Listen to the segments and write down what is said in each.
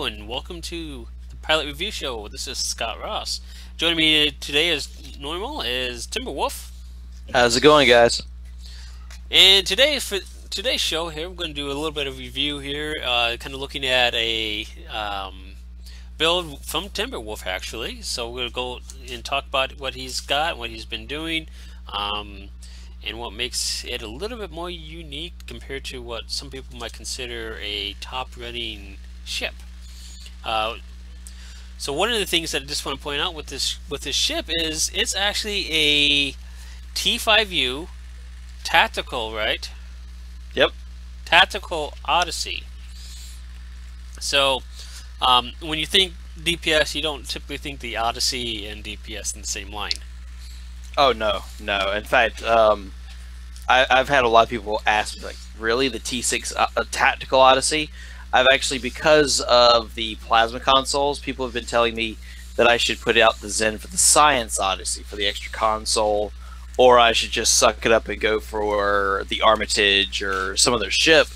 Hello and welcome to the Pilot Review Show. This is Scott Ross. Joining me today as normal is Timberwolf. How's it going, guys? And for today's show here, we're going to do a little bit of review here, kind of looking at a build from Timberwolf actually. So we're going to go and talk about what he's got, what he's been doing, and what makes it a little bit more unique compared to what some people might consider a top running ship. So one of the things that I just want to point out with this ship is it's actually a T5U tactical, right? Yep. Tactical Odyssey. So when you think DPS, you don't typically think the Odyssey and DPS in the same line. Oh no, no. In fact, I've had a lot of people ask me, like, really, the T6 Tactical Odyssey? I've actually, because of the plasma consoles, people have been telling me that I should put out the Zen for the Science Odyssey for the extra console, or I should just suck it up and go for the Armitage or some other ship.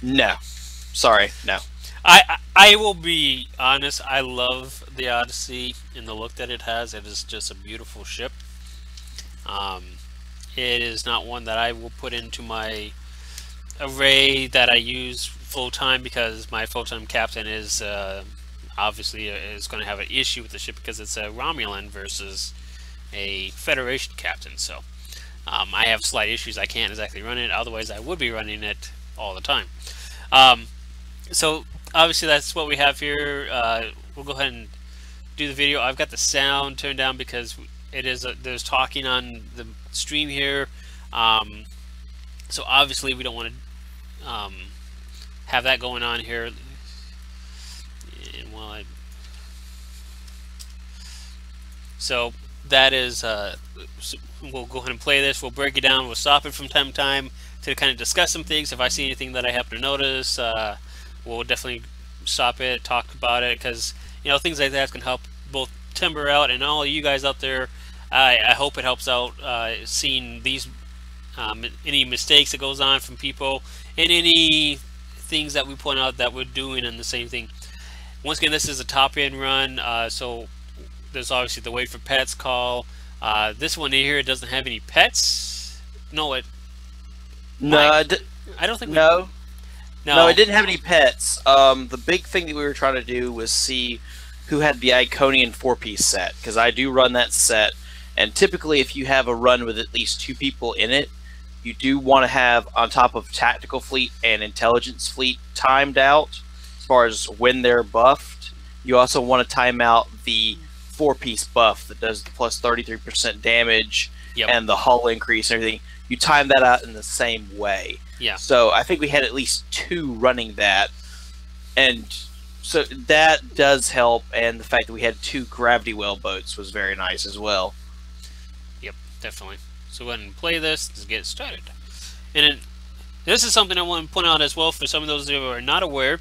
No, sorry, no. I will be honest. I love the Odyssey and the look that it has. It is just a beautiful ship. It is not one that I will put into my array that I use full time, because my full time captain is obviously is going to have an issue with the ship because it's a Romulan versus a Federation captain. So I have slight issues. I can't exactly run it. Otherwise, I would be running it all the time. So obviously, that's what we have here. We'll go ahead and do the video. I've got the sound turned down because it is there's talking on the stream here. So obviously, we don't want to have that going on here. And while so that is we'll go ahead and play this. We'll break it down. We'll stop it from time to time to kind of discuss some things. If I see anything that I happen to notice, we'll definitely stop it, talk about it, because things like that can help both Timber out and all of you guys out there. I hope it helps out seeing these any mistakes that goes on from people and any things that we point out that we're doing and the same thing. Once again, this is a top end run, so there's obviously the wait for pets call. This one here doesn't have any pets. No, it. No, I don't think. No. No, no, it didn't have any pets. The big thing that we were trying to do was see who had the Iconian 4-piece set, because I do run that set, and typically if you have a run with at least 2 people in it, you do want to have, on top of Tactical Fleet and Intelligence Fleet timed out, as far as when they're buffed, you also want to time out the 4-piece buff that does the plus 33% damage. Yep. And the hull increase and everything. You time that out in the same way. Yeah. So I think we had at least 2 running that, and so that does help. And the fact that we had 2 gravity well boats was very nice as well. Yep, definitely. So go ahead and play this to get started. And this is something I want to point out as well for some of those who are not aware.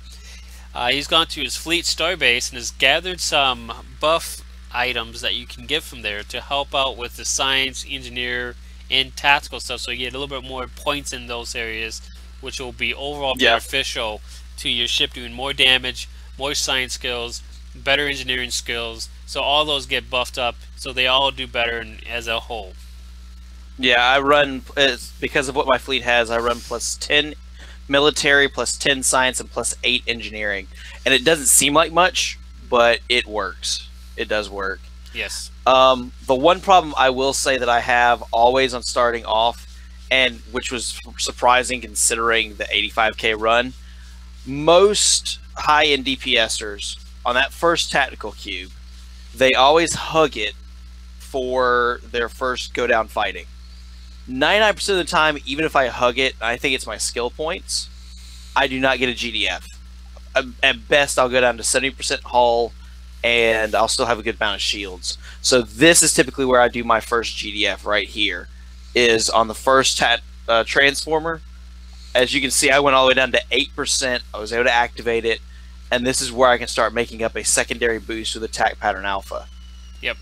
He's gone to his fleet starbase and has gathered some buff items that you can get from there to help out with the science, engineer, and tactical stuff, so you get a little bit more points in those areas, which will be overall beneficial to your ship, doing more damage, more science skills, better engineering skills. So all those get buffed up, so they all do better as a whole. Yeah, I run, because of what my fleet has, I run plus 10 military, plus 10 science, and plus 8 engineering. And it doesn't seem like much, but it works. It does work. Yes. The one problem I will say that I have always on starting off, and which was surprising considering the 85k run, most high-end DPSers on that first tactical cube, they always hug it for their first go down fighting. 99% of the time, even if I hug it, I think it's my skill points, I do not get a GDF. At best, I'll go down to 70% hull, and I'll still have a good amount of shields. So this is typically where I do my first GDF right here, is on the first transformer. As you can see, I went all the way down to 8%. I was able to activate it, and this is where I can start making up a secondary boost with attack pattern alpha. Yep.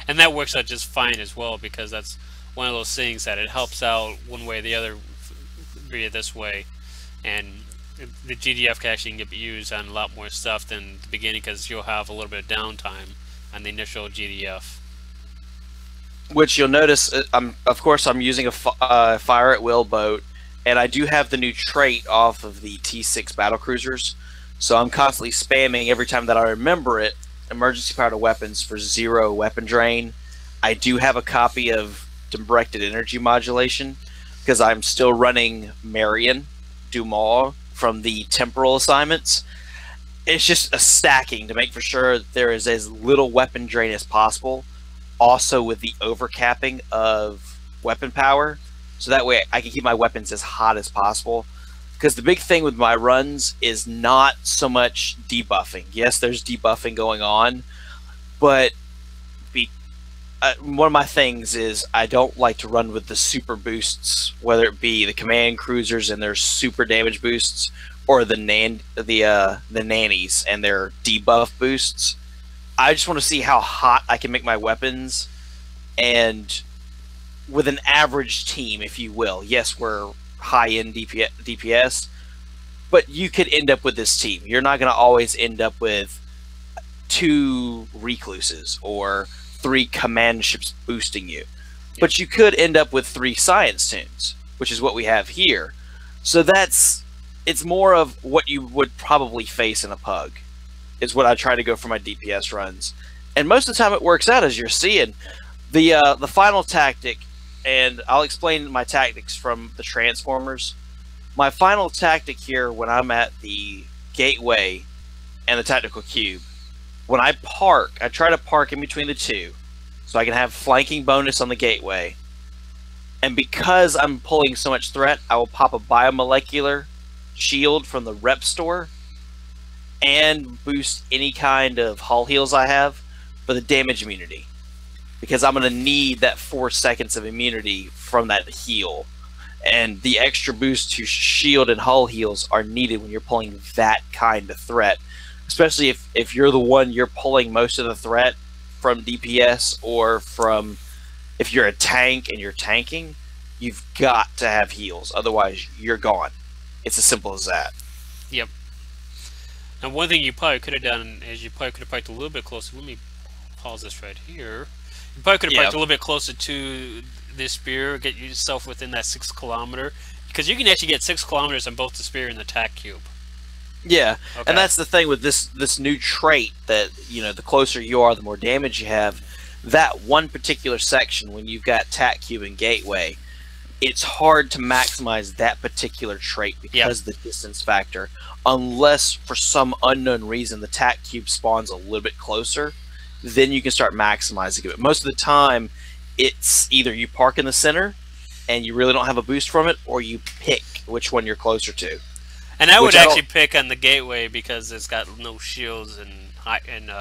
And that works out just fine as well, because that's one of those things that it helps out one way or the other, be it this way. And the GDF can actually get used on a lot more stuff than the beginning because you'll have a little bit of downtime on the initial GDF. Which you'll notice, of course, I'm using a fire at will boat, and I do have the new trait off of the T6 battle cruisers, so I'm constantly spamming every time that I remember it. Emergency power to weapons for 0 weapon drain. I do have a copy of directed energy modulation because I'm still running Marion Dumas from the temporal assignments. It's just a stacking to make for sure that there is as little weapon drain as possible. Also with the overcapping of weapon power, so that way I can keep my weapons as hot as possible. Because the big thing with my runs is not so much debuffing. Yes, there's debuffing going on, but one of my things is I don't like to run with the super boosts, whether it be the command cruisers and their super damage boosts, or the nannies and their debuff boosts. I just want to see how hot I can make my weapons, and with an average team, if you will. Yes, we're high-end DPS, but you could end up with this team. You're not going to always end up with 2 recluses or 3 command ships boosting you. But you could end up with 3 science tunes, which is what we have here. So it's more of what you would probably face in a pug, is what I try to go for my DPS runs. And most of the time it works out, as you're seeing. The final tactic, and I'll explain my tactics from the Transformers. My final tactic here when I'm at the gateway and the tactical cube, when I park, I try to park in between the two so I can have flanking bonus on the gateway. And because I'm pulling so much threat, I will pop a biomolecular shield from the rep store and boost any kind of hull heals I have for the damage immunity, because I'm going to need that 4 seconds of immunity from that heal, and the extra boost to shield and hull heals are needed when you're pulling that kind of threat, especially if you're the one you're pulling most of the threat from DPS, or from if you're a tank and you're tanking, you've got to have heals, otherwise you're gone. It's as simple as that. Yep. Now, one thing you probably could have done is you probably could have parked a little bit closer. Let me pause this right here. You probably could have parked a little bit closer to this spear, get yourself within that 6 kilometer, because you can actually get 6 kilometers on both the spear and the tac cube. Yeah, okay. And that's the thing with this new trait, that the closer you are, the more damage you have. That one particular section, when you've got tac cube and gateway, it's hard to maximize that particular trait because of the distance factor, unless for some unknown reason the tac cube spawns a little bit closer. Then you can start maximizing it. But most of the time, it's either you park in the center and you really don't have a boost from it, or you pick which one you're closer to. And I would actually pick on the gateway because it's got no shields and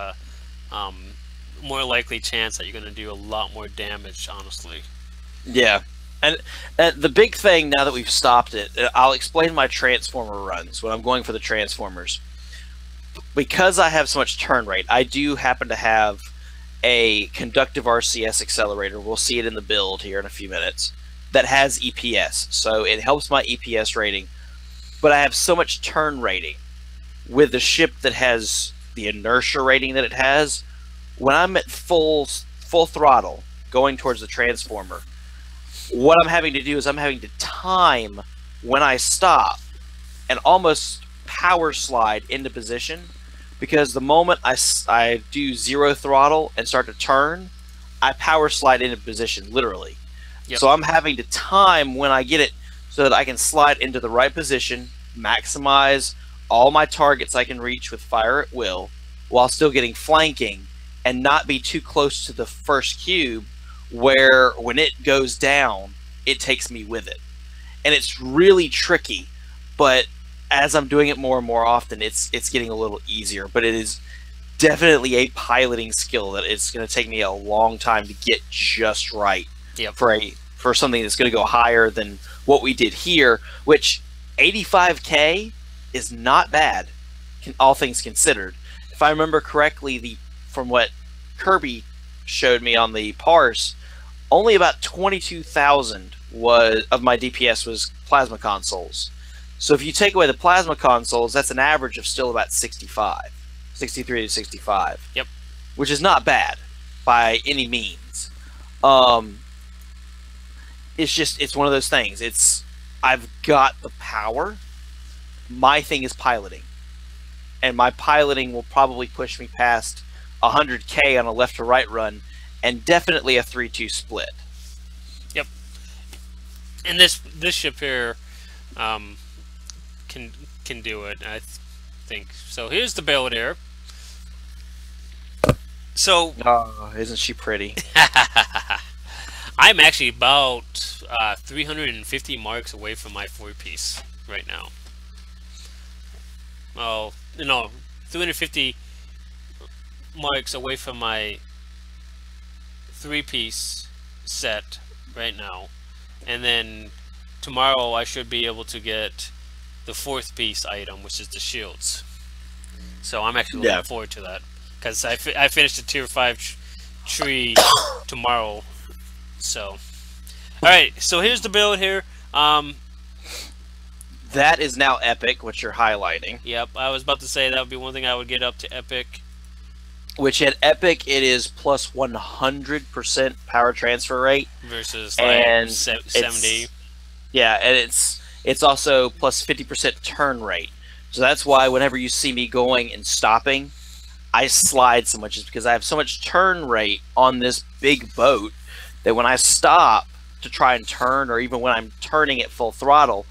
more likely chance that you're going to do a lot more damage, honestly. Yeah. And the big thing, now that we've stopped it, I'll explain my Transformer runs when I'm going for the Transformers. Because I have so much turn rate, I do happen to have a conductive RCS accelerator. We'll see it in the build here in a few minutes. That has EPS, so it helps my EPS rating. But I have so much turn rating with the ship that has the inertia rating that it has. When I'm at full throttle going towards the Transformer, what I'm having to do is I'm having to time when I stop and almost power slide into position, because the moment I do 0 throttle and start to turn, I power slide into position, literally. Yep. So I'm having to time when I get it so that I can slide into the right position, maximize all my targets I can reach with fire at will, while still getting flanking, and not be too close to the first cube, where when it goes down, it takes me with it. And it's really tricky, but as I'm doing it more and more often, it's getting a little easier. But it is definitely a piloting skill that it's going to take me a long time to get just right. Yep. For something that's going to go higher than what we did here, which 85k is not bad, all things considered. If I remember correctly, from what Kirby showed me on the parse, only about 22,000 of my DPS was plasma consoles. So if you take away the plasma consoles, that's an average of still about 65, 63 to 65. Yep. Which is not bad by any means. It's one of those things. I've got the power. My thing is piloting. And my piloting will probably push me past 100K on a left to right run, and definitely a 3-2 split. Yep. And this ship here can do it, I think. So here's the build here. So oh, isn't she pretty? I'm actually about 350 marks away from my 4-piece right now. Oh, no, 350 marks away from my 3-piece set right now. And then tomorrow I should be able to get the 4th piece item, which is the shields. So I'm actually looking forward to that. Because I finished the tier 5 tree tomorrow. So, alright, so here's the build here. That is now epic, which you're highlighting. Yep, I was about to say that would be one thing I would get up to epic. Which at epic, it is plus 100% power transfer rate. Versus like 70. Yeah, and it's also plus 50% turn rate. So that's why whenever you see me going and stopping, I slide so much, is because I have so much turn rate on this big boat that when I stop to try and turn, or even when I'm turning at full throttle,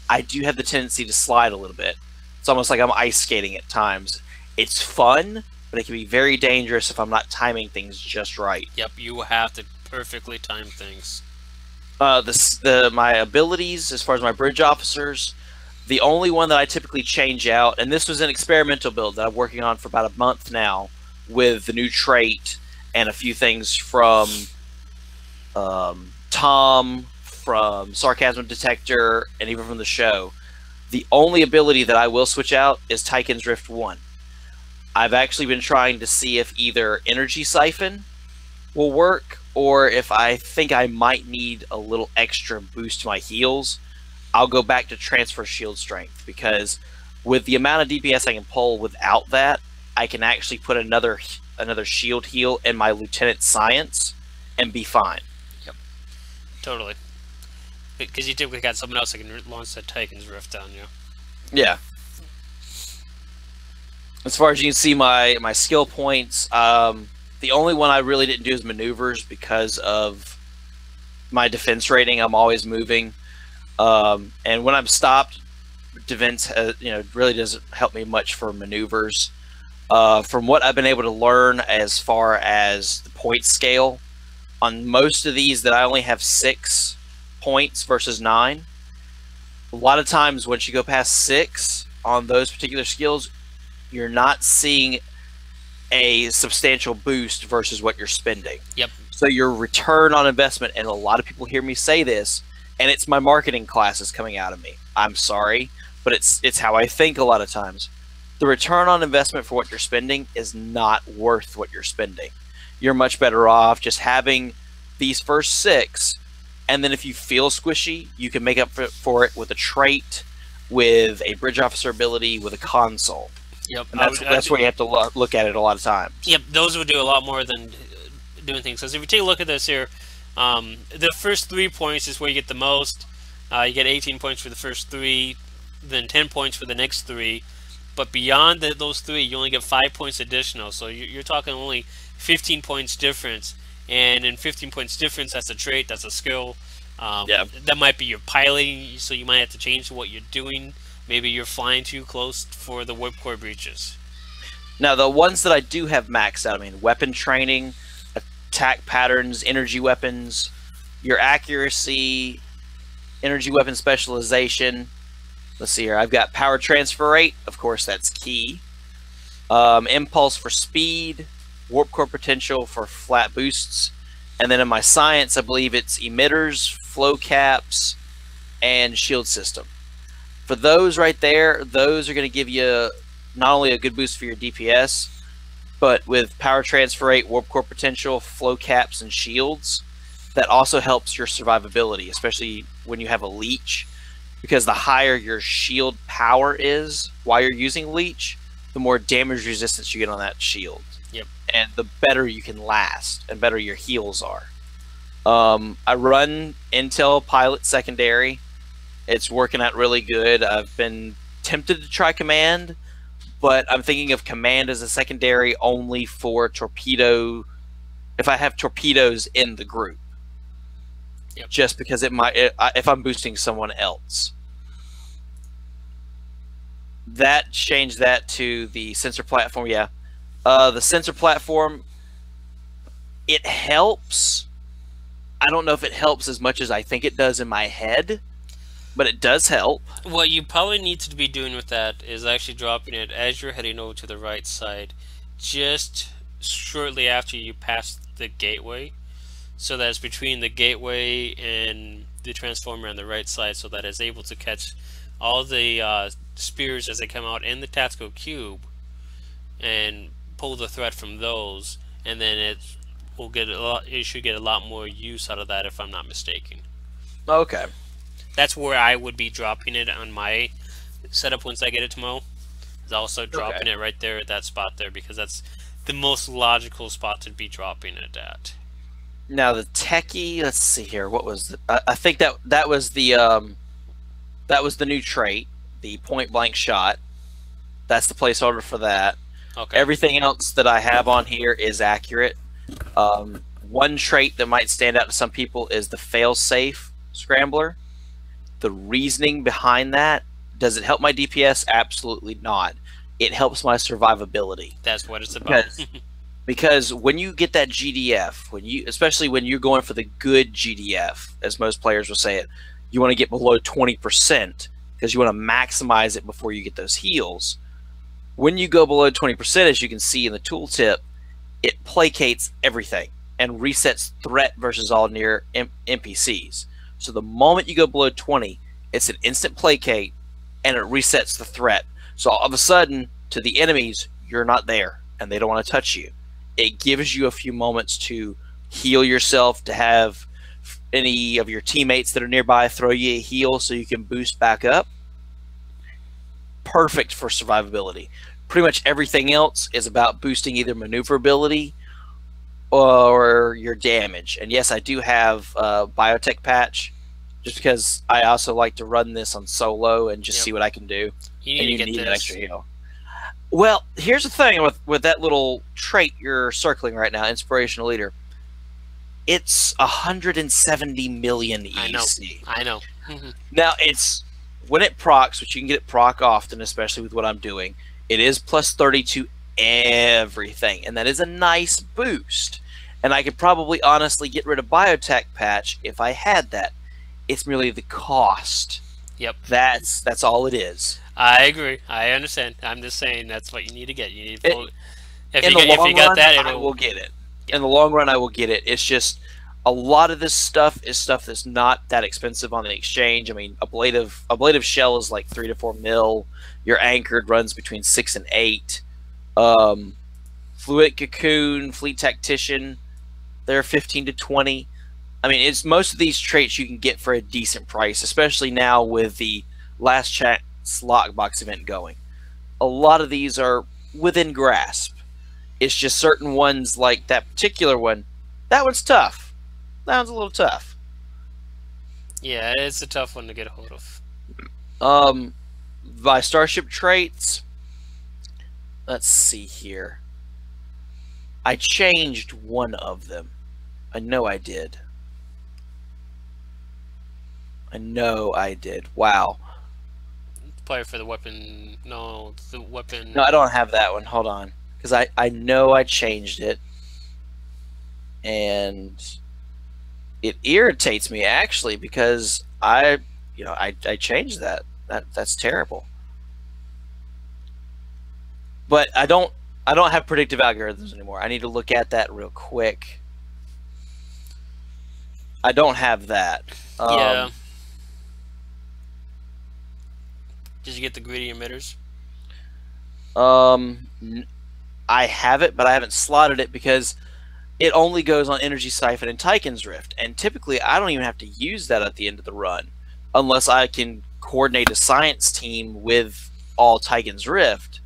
I do have the tendency to slide a little bit. It's almost like I'm ice skating at times. It's fun, but it can be very dangerous if I'm not timing things just right. Yep, you have to perfectly time things. My abilities, as far as my bridge officers, the only one that I typically change out, and this was an experimental build that I'm working on for about a month now, with the new trait and a few things from Tom, from Sarcasm Detector, and even from the show. The only ability that I will switch out is Tychon's Rift 1. I've actually been trying to see if either Energy Siphon will work, or if I think I might need a little extra boost to my heals, I'll go back to Transfer Shield Strength, because with the amount of DPS I can pull without that, I can actually put another shield heal in my Lieutenant Science and be fine. Yep, totally. Because you typically got someone else that can launch that Tychon's Rift on you. Yeah. As far as you can see, my skill points, the only one I really didn't do is maneuvers because of my defense rating. I'm always moving. And when I'm stopped, defense really doesn't help me much for maneuvers. From what I've been able to learn as far as the point scale, on most of these that I only have 6 points versus 9. A lot of times once you go past 6 on those particular skills, you're not seeing a substantial boost versus what you're spending. Yep. So your return on investment, and a lot of people hear me say this, and it's my marketing classes coming out of me. I'm sorry, but it's how I think a lot of times. The return on investment for what you're spending is not worth what you're spending. You're much better off just having these first 6, and then if you feel squishy, you can make up for it with a trait, with a bridge officer ability, with a console. Yep. And that's where you have to look at it a lot of times. Yep, those would do a lot more than doing things. Because if you take a look at this here, the first 3 points is where you get the most. You get 18 points for the first 3, then 10 points for the next 3. But beyond those 3, you only get 5 points additional. So you're talking only 15 points difference. And in 15 points difference, that's a trait, that's a skill. That might be your piloting, so you might have to change what you're doing. Maybe you're flying too close for the warp core breaches. Now, the ones that I do have maxed out, I mean, weapon training, attack patterns, energy weapons, your accuracy, energy weapon specialization. Let's see here. I've got power transfer rate. Of course, that's key. Impulse for speed, warp core potential for flat boosts. And then in my science, I believe it's emitters, flow caps, and shield system. For those right there, those are going to give you not only a good boost for your DPS, but with power transfer rate, warp core potential, flow caps, and shields, that also helps your survivability, especially when you have a leech. because the higher your shield power is while you're using leech, the more damage resistance you get on that shield. Yep. And the better you can last, and better your heals are. I run Intel Pilot Secondary. It's working out really good. I've been tempted to try Command, but I'm thinking of Command as a secondary only for torpedo, if I have torpedoes in the group. Yep. Just because it might, if I'm boosting someone else. That changed that to the sensor platform, yeah. The sensor platform, it helps. I don't know if it helps as much as I think it does in my head, but it does help. What you probably need to be doing with that is actually dropping it as you're heading over to the right side, just shortly after you pass the gateway, so that it's between the gateway and the transformer on the right side, so that it's able to catch all the spears as they come out in the tactical cube and pull the threat from those, and then it should get a lot more use out of that, if I'm not mistaken. Okay. That's where I would be dropping it on my setup once I get it tomorrow. Is also dropping it right there at that spot there, because that's the most logical spot to be dropping it at. Now the techie, let's see here. What was the, I think that was the new trait, the point blank shot. That's the placeholder for that. Okay. Everything else that I have on here is accurate. One trait that might stand out to some people is the fail-safe scrambler. The reasoning behind that, does it help my DPS? Absolutely not. It helps my survivability. That's what it's about. Because when you get that GDF, especially when you're going for the good GDF, as most players will say it, you want to get below 20% because you want to maximize it before you get those heals. When you go below 20%, as you can see in the tooltip, it placates everything and resets threat versus all near NPCs. So the moment you go below 20, it's an instant placate and it resets the threat. So all of a sudden, to the enemies, you're not there and they don't want to touch you. It gives you a few moments to heal yourself, to have any of your teammates that are nearby throw you a heal so you can boost back up. Perfect for survivability. Pretty much everything else is about boosting either maneuverability or your damage. And yes, I do have a biotech patch, just because I also like to run this on solo and just see what I can do. You need an extra heal. Well, here's the thing with that little trait you're circling right now, Inspirational Leader. It's 170 million EC. I know. Now, it's when it procs, which you can get it proc often, especially with what I'm doing, it is plus 30 to everything, and that is a nice boost. And I could probably honestly get rid of Biotech Patch if I had that. It's merely the cost. Yep. That's all it is. I agree. I understand. I'm just saying that's what you need to get. You need full, if you got that, I will get it. In the long run, I will get it. It's just a lot of this stuff is stuff that's not that expensive on the exchange. I mean, a blade of shell is like 3 to 4 mil. Your anchored runs between 6 and 8. Fluid Cocoon, Fleet Tactician, they're 15 to 20. I mean, it's most of these traits you can get for a decent price, especially now with the Last Chance Lockbox event going. A lot of these are within grasp. It's just certain ones, like that particular one, that one's tough. That one's a little tough. Yeah, it's a tough one to get a hold of. By Starship traits, let's see here. I changed one of them. I know I did. Wow. Probably for the weapon. No, the weapon. No, I don't have that one. Hold on. Because I know I changed it. And it irritates me, actually, because I changed that. That's terrible. But I don't have predictive algorithms anymore. I need to look at that real quick. I don't have that. Yeah. Did you get the greedy emitters? I have it, but I haven't slotted it because it only goes on Energy Siphon and Tychon's Rift, and typically I don't even have to use that at the end of the run, unless I can coordinate a science team with all Titan's Rift.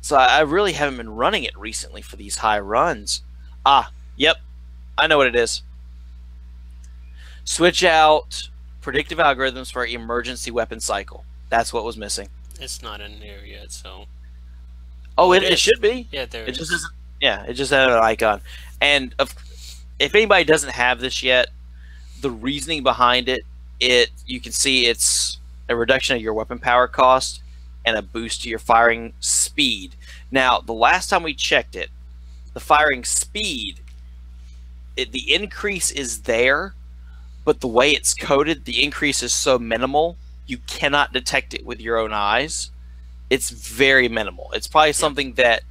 So I really haven't been running it recently for these high runs. Ah, yep, I know what it is. Switch out predictive algorithms for emergency weapon cycle. That's what was missing. It's not in here yet, so. Oh, it should be. Yeah, there it it just is. isn't. Yeah, it just had an icon. And if anybody doesn't have this yet, the reasoning behind it, you can see it's a reduction of your weapon power cost and a boost to your firing speed. Now, the last time we checked it, the firing speed, the increase is there, but the way it's coded, the increase is so minimal, you cannot detect it with your own eyes. It's very minimal. It's probably something that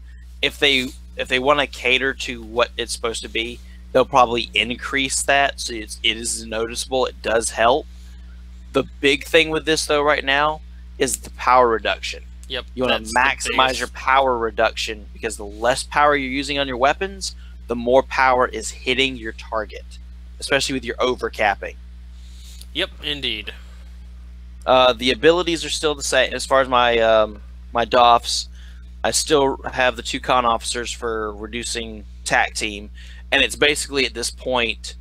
if they want to cater to what it's supposed to be, they'll probably increase that so it is noticeable. It does help. The big thing with this though right now is the power reduction. Yep. You want to maximize your power reduction, because the less power you're using on your weapons, the more power is hitting your target, especially with your overcapping. Yep, indeed. The abilities are still the same as far as my my DOFs. I still have the 2 con officers for reducing tac team, and it's basically at this point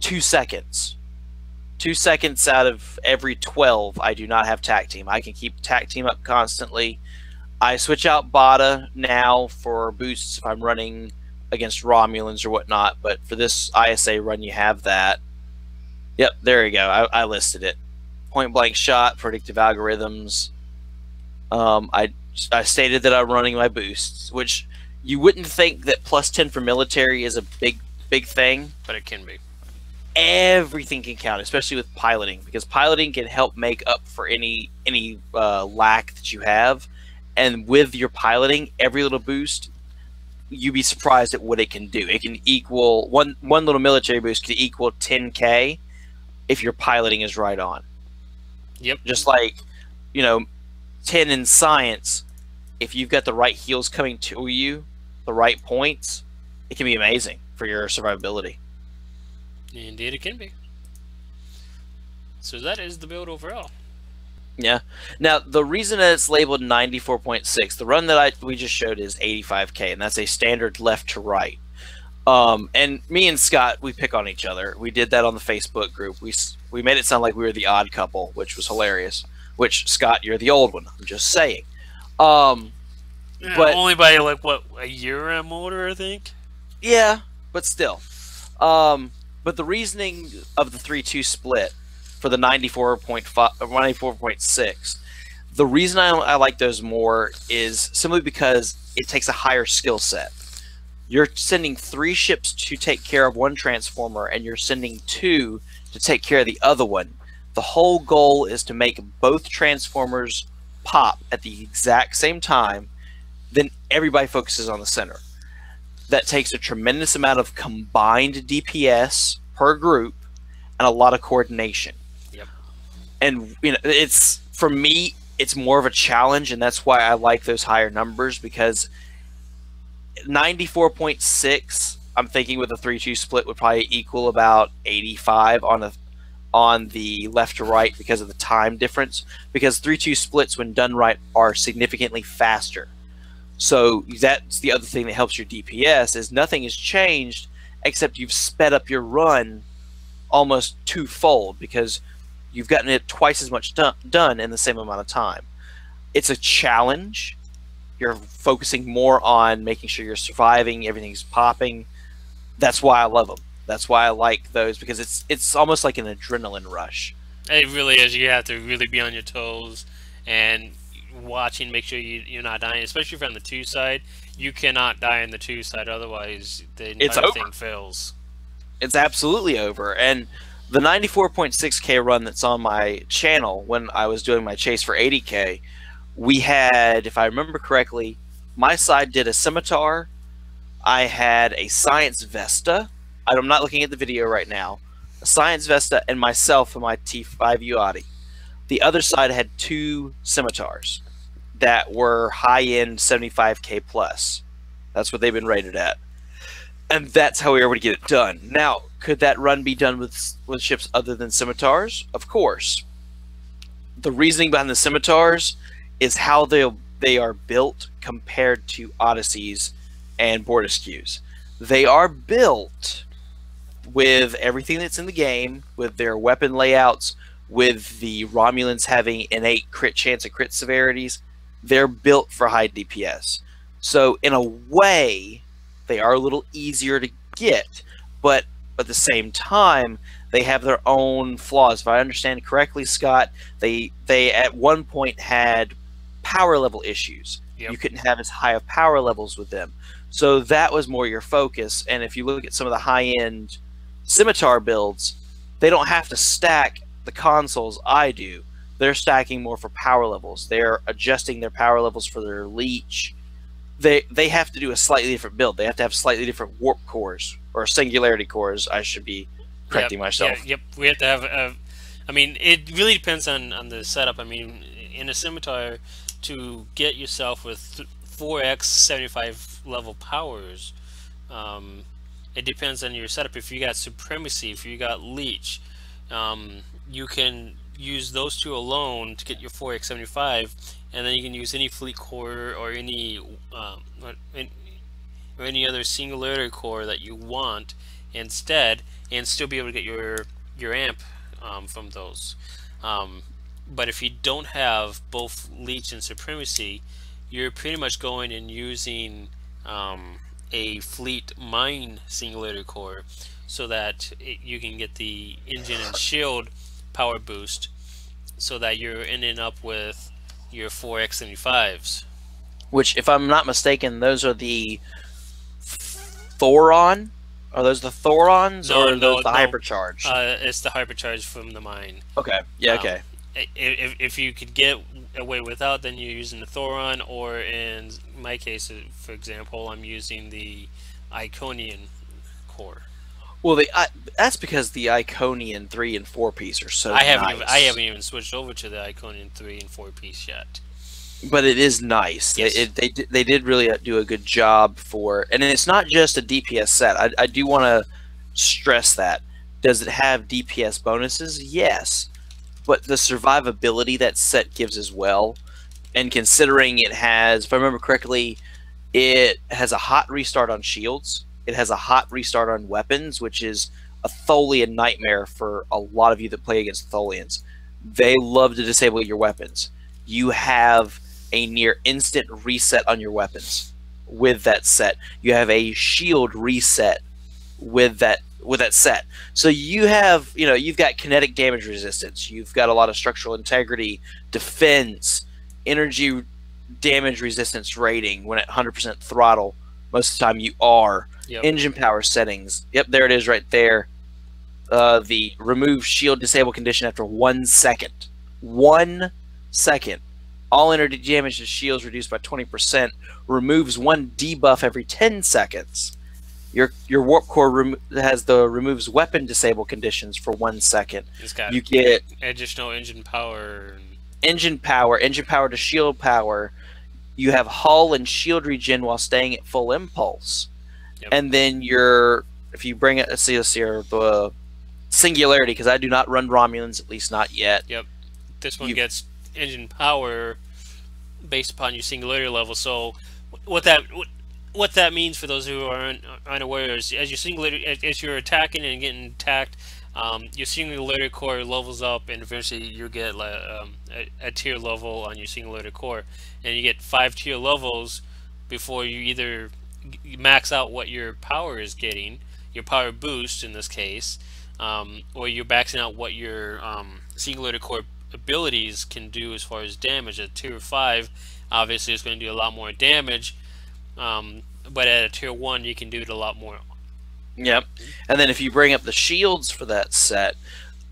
2 seconds. 2 seconds out of every 12 I do not have tac team. I can keep tac team up constantly. I switch out Bada now for boosts if I'm running against Romulans or whatnot, but for this ISA run you have that. Yep, there you go. I listed it. Point blank shot, predictive algorithms. I stated that I'm running my boosts, which you wouldn't think that +10 for military is a big thing, but it can be. Everything can count, especially with piloting, because piloting can help make up for any lack that you have. And with your piloting, every little boost, you'd be surprised at what it can do. It can equal one little military boost could equal 10K if your piloting is right on. Yep. Just like, 10 in science, if you've got the right heals coming to you, the right points, it can be amazing for your survivability. Indeed it can be. So that is the build overall. Yeah. Now, the reason that it's labeled 94.6, the run that we just showed is 85K, and that's a standard left to right. And me and Scott, we pick on each other. We did that on the Facebook group. We made it sound like we were the odd couple, which was hilarious. Which, Scott, you're the old one. I'm just saying. Yeah, but only by like what, a year I'm older, I think. Yeah, but still. But the reasoning of the 3-2 split for the 94.6, the reason I like those more is simply because it takes a higher skill set. You're sending 3 ships to take care of 1 transformer, and you're sending 2 to take care of the other one. The whole goal is to make both transformers pop at the exact same time. Then everybody focuses on the center. That takes a tremendous amount of combined DPS per group and a lot of coordination. Yep. And it's, for me, it's more of a challenge, and that's why I like those higher numbers, because 94.6, I'm thinking with a 3-2 split would probably equal about 85 on the left to right because of the time difference, because 3-2 splits when done right are significantly faster. So that's the other thing that helps your DPS, is nothing has changed except you've sped up your run almost 2-fold, because you've gotten it twice as much done in the same amount of time. It's a challenge. You're focusing more on making sure you're surviving, everything's popping. That's why I love them. That's why I like those, because it's almost like an adrenaline rush. It really is. You have to really be on your toes and watching, make sure you're not dying, especially if you're on the 2 side. You cannot die on the 2 side, otherwise the entire thing fails. It's absolutely over. And the 94.6K run that's on my channel, when I was doing my chase for 80K, we had, if I remember correctly, my side did a scimitar. I had a science Vesta. I'm not looking at the video right now. A science Vesta and myself and my T5 Odyssey. The other side had 2 scimitars that were high-end 75K plus. That's what they've been rated at. And that's how we were able to get it done. Now, could that run be done with ships other than scimitars? Of course. the reasoning behind the scimitars is how they are built compared to Odysseys and Bordeaux. They are built with everything that's in the game, with their weapon layouts, with the Romulans having innate crit chance and crit severities. They're built for high DPS. So in a way, they are a little easier to get, but at the same time, they have their own flaws. If I understand correctly, Scott, they at one point had power level issues. Yep. You couldn't have as high of power levels with them. So that was more your focus. And if you look at some of the high-end scimitar builds, they don't have to stack the consoles I do. They're stacking more for power levels. They're adjusting their power levels for their leech. They have to do a slightly different build. They have to have slightly different warp cores, or singularity cores, I should be correcting myself. Yep. We have to have I mean, it really depends on the setup. I mean, in a scimitar, to get yourself with 4x 75 level powers, it depends on your setup. If you got supremacy, if you got leech, you can use those two alone to get your 4x 75, and then you can use any fleet core or any other singularity core that you want instead, and still be able to get your amp from those. But if you don't have both leech and supremacy, you're pretty much going and using a fleet mine singularity core, so that you can get the engine and shield power boost, so that you're ending up with your 4x75s. Which, if I'm not mistaken, those are the Thoron? Are those the Thorons, or are those the hypercharged? It's the hypercharged from the mine. Okay, yeah, okay. If you could get away without, then you're using the Thoron, or in my case, for example, I'm using the Iconian core. Well, that's because the Iconian 3 and 4 piece are so I nice. haven't even switched over to the Iconian 3 and 4 piece yet. But it is nice. Yes. They did really do a good job for, and it's not just a DPS set. I do want to stress that. Does it have DPS bonuses? Yes. But the survivability that set gives as well, and considering it has, if I remember correctly, it has a hot restart on shields. It has a hot restart on weapons, which is a Tholian nightmare for a lot of you that play against Tholians. They love to disable your weapons. You have a near instant reset on your weapons with that set. You have a shield reset with that set. So you have, you've got kinetic damage resistance. You've got a lot of structural integrity, defense, energy damage resistance rating when at 100% throttle. Most of the time you are. Yep. Engine power settings. Yep, there it is right there. The remove shield disable condition after 1 second. 1 second. All energy damage to shields reduced by 20%. Removes 1 debuff every 10 seconds. Your warp core removes weapon disable conditions for 1 second. You get additional engine power. Engine power to shield power. You have hull and shield regen while staying at full impulse. Yep. And then if you bring it, let's see here, the singularity, because I do not run Romulans, at least not yet. Yep. This one gets engine power based upon your singularity level. So what that means for those who are unaware is, as you're attacking and getting attacked, your singularity core levels up, and eventually you get a tier level on your singularity core, and you get 5 tier levels before you either max out what your power is getting, your power boost in this case, or you're maxing out what your singularity core abilities can do as far as damage. At tier 5, obviously it's going to do a lot more damage, but at a tier 1 you can do it a lot more. Yep. And then if you bring up the shields for that set,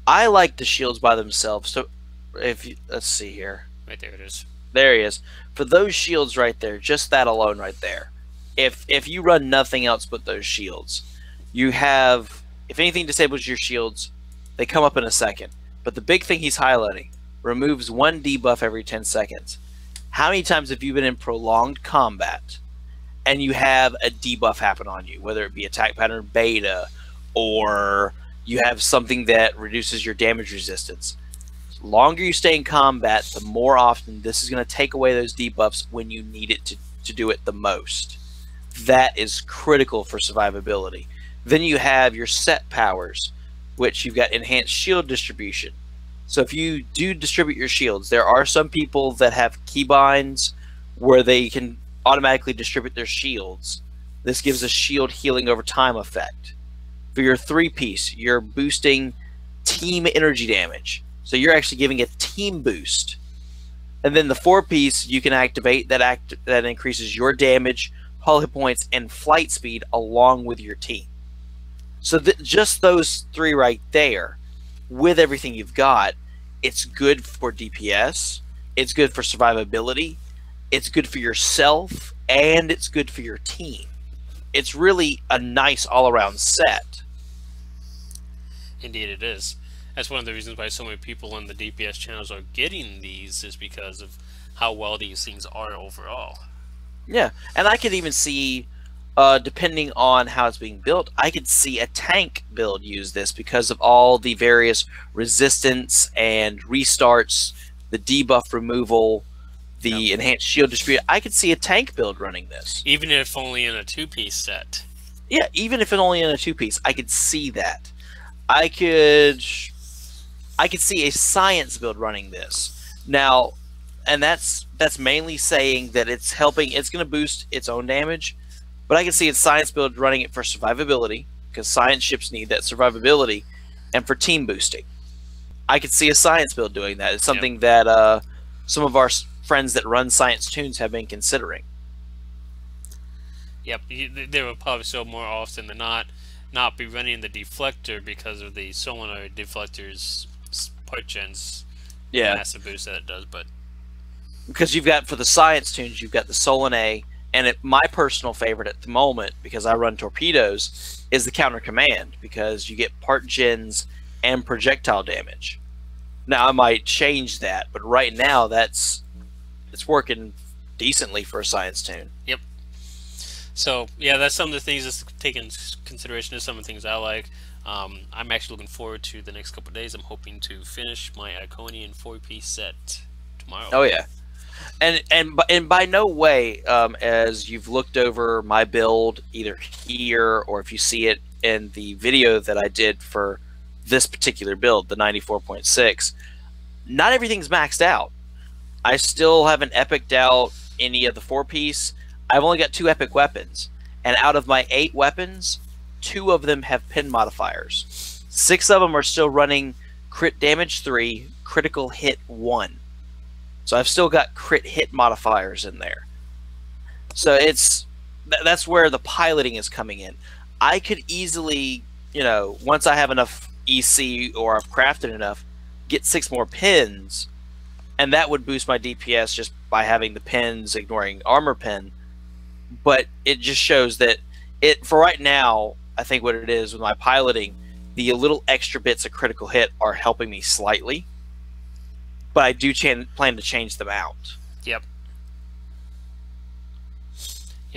I like the shields by themselves. So let's see here. Right there it is. There he is. For those shields right there, just that alone right there. If you run nothing else but those shields, you have, if anything disables your shields, they come up in a second. But the big thing he's highlighting, removes 1 debuff every 10 seconds. How many times have you been in prolonged combat and you have a debuff happen on you, whether it be attack pattern beta, or you have something that reduces your damage resistance? longer you stay in combat, the more often this is going to take away those debuffs when you need it to do it the most. That is critical for survivability. Then you have your set powers, which you've got enhanced shield distribution. So if you do distribute your shields, there are some people that have keybinds where they can automatically distribute their shields. This gives a shield healing over time effect. For your 3-piece, you're boosting team energy damage. So you're actually giving a team boost. And then the 4-piece, you can activate that increases your damage, hull hit points, and flight speed along with your team. So just those 3 right there, with everything you've got, it's good for DPS, it's good for survivability, it's good for yourself, and it's good for your team. It's really a nice all-around set. Indeed it is. That's one of the reasons why so many people on the DPS channels are getting these, is because of how well these things are overall. Yeah, and I could even see, depending on how it's being built, I could see a tank build use this because of all the various resistance and restarts, the debuff removal, the enhanced shield distribution. I could see a tank build running this. Even if only in a 2-piece set. Yeah, even if it's only in a 2-piece, I could see that. I could see a science build running this. Now, and that's mainly saying that it's helping, it's going to boost its own damage, but I can see a science build running it for survivability, because science ships need that survivability, and for team boosting. I could see a science build doing that. It's something that some of our friends that run science tunes have been considering. Yep, they will probably so more often than not be running the deflector because of the solenoid deflector's potence, massive boost that it does. But because you've got, for the science tunes, you've got the Solon A, and my personal favorite at the moment, because I run torpedoes, is the counter command, because you get part gens and projectile damage. Now I might change that, but right now it's working decently for a science tune. Yep. So yeah, that's some of the things that's taken into consideration. Is some of the things I like. I'm actually looking forward to the next couple of days. I'm hoping to finish my Iconian 4-piece set tomorrow. Oh yeah, and by no way, as you've looked over my build either here or if you see it in the video that I did for this particular build, the 94.6, not everything's maxed out. I still haven't epiced out any of the 4-piece. I've only got 2 epic weapons, and out of my 8 weapons, 2 of them have pin modifiers. 6 of them are still running crit damage 3, critical hit 1. So I've still got crit hit modifiers in there. So that's where the piloting is coming in. I could easily, once I have enough EC or I've crafted enough, get 6 more pins, and that would boost my DPS just by having the pins, ignoring armor pin. But it just shows that for right now, I think what it is with my piloting, the little extra bits of critical hit are helping me slightly, but I do plan to change them out. Yep.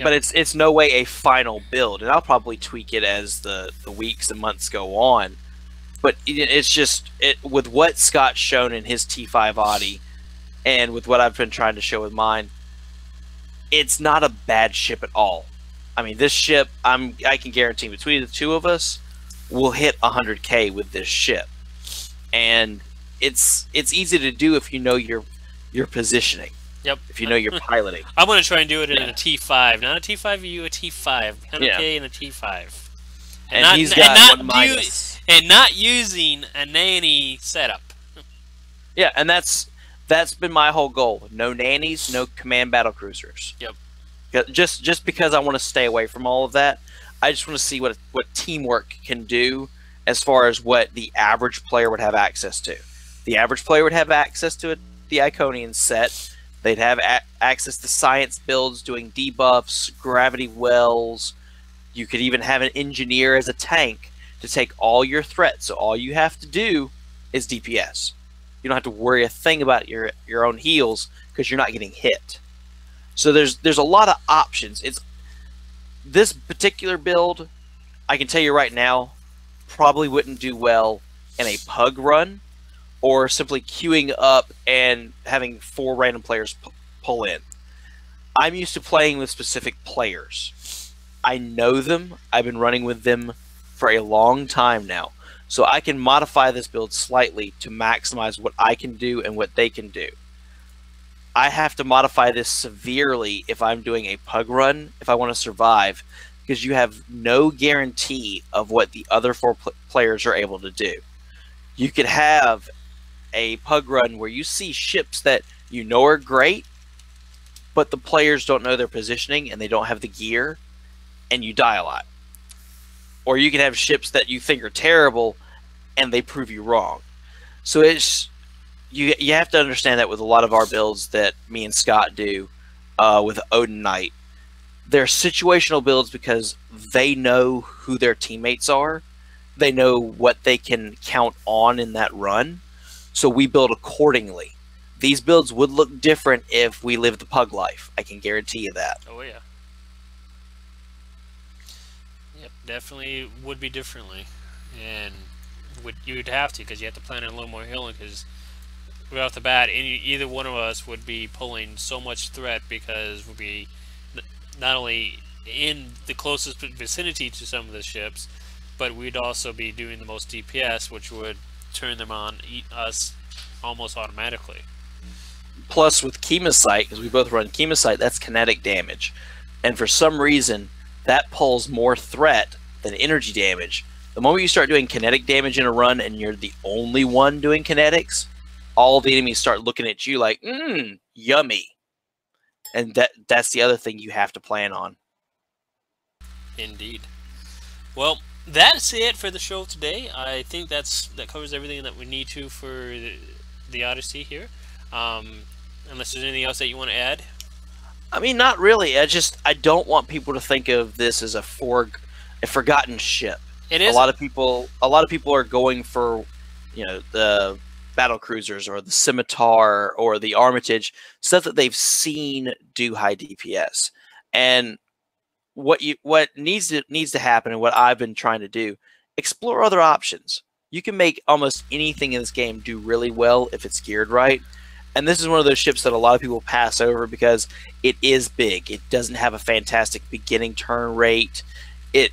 But it's no way a final build, and I'll probably tweak it as the weeks and months go on. But it's just with what Scott's shown in his T5 Odyssey, and with what I've been trying to show with mine, it's not a bad ship at all. I mean, this ship, I can guarantee between the 2 of us, we'll hit 100K with this ship, and it's easy to do if you know your positioning. Yep. If you know your piloting. I'm going to try and do it in a T5, not a T5U, a T5, 100K in a T5, and he's got one minus, and not using a nanny setup. Yeah, and that's been my whole goal. No nannies, no command battle cruisers. Yep. Just because I want to stay away from all of that. I just want to see what teamwork can do as far as what the average player would have access to. The average player would have access to the Iconian set. They'd have access to science builds doing debuffs, gravity wells. You could even have an engineer as a tank to take all your threats. So all you have to do is DPS. You don't have to worry a thing about your own heals because you're not getting hit. So there's a lot of options. This particular build, I can tell you right now, probably wouldn't do well in a pug run, or simply queuing up and having 4 random players pull in. I'm used to playing with specific players. I know them. I've been running with them for a long time now. So I can modify this build slightly to maximize what I can do and what they can do. I have to modify this severely if I'm doing a pug run, if I want to survive, because you have no guarantee of what the other 4 players are able to do. You could have a pug run where you see ships that you know are great, but the players don't know their positioning and they don't have the gear, and you die a lot. Or you can have ships that you think are terrible and they prove you wrong. So it's you have to understand that with a lot of our builds that me and Scott do with Odin Knight. They're situational builds because they know who their teammates are. They know what they can count on in that run. So we build accordingly. These builds would look different if we lived the pug life. I can guarantee you that. Oh yeah. Yep, definitely would be differently, and you'd have to, because you have to plan on a little more healing, because right off the bat, either one of us would be pulling so much threat, because we'd be not only in the closest vicinity to some of the ships, but we'd also be doing the most DPS, which would turn them on us almost automatically. Plus, with Chemosite, because we both run Chemosite, that's kinetic damage, and for some reason that pulls more threat than energy damage. The moment you start doing kinetic damage in a run and you're the only one doing kinetics, all the enemies start looking at you like, yummy. And that's the other thing you have to plan on. Indeed. Well, that's it for the show today. I think that covers everything that we need to for the Odyssey here. Unless there's anything else that you want to add. I mean, not really. I don't want people to think of this as a forgotten ship. It is. A lot of people are going for, the battle cruisers or the scimitar or the Armitage, stuff that they've seen do high DPS. And what needs to happen, and what I've been trying to do, explore other options. You can make almost anything in this game do really well if it's geared right. And this is one of those ships that a lot of people pass over because it is big. It doesn't have a fantastic beginning turn rate. It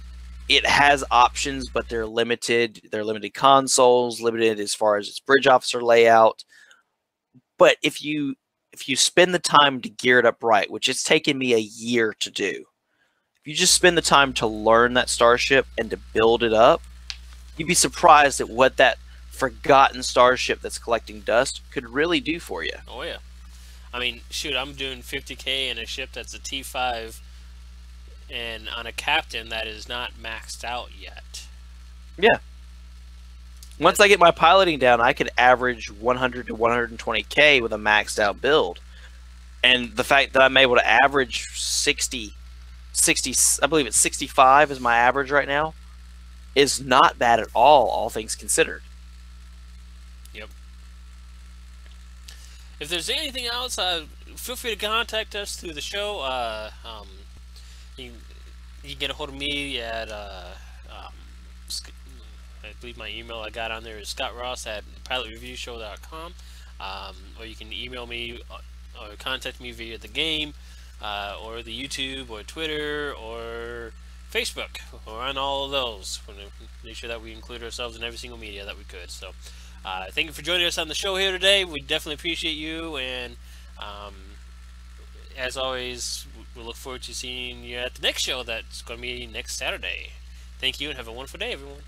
has options, but they're limited. They're limited consoles, limited as far as its bridge officer layout. But if you spend the time to gear it up right, which it's taken me a year to do, if you just spend the time to learn that starship and to build it up, you'd be surprised at what that forgotten starship that's collecting dust could really do for you. Oh yeah. I mean, shoot, I'm doing 50k in a ship that's a T5 and on a captain that is not maxed out yet. Yeah. Once I get my piloting down, I could average 100 to 120k with a maxed out build. And the fact that I'm able to average 60, I believe it's 65 is my average right now, is not bad at all things considered. Yep. If there's anything else, feel free to contact us through the show. You can get a hold of me at I believe my email I got on there is scottross@pilotreviewshow.com, or you can email me or contact me via the game, or the YouTube, or Twitter, or Facebook. We're on all of those. We're going to make sure that we include ourselves in every single media that we could. So thank you for joining us on the show here today. We definitely appreciate you, and as always, we look forward to seeing you at the next show that's going to be next Saturday. Thank you, and have a wonderful day, everyone.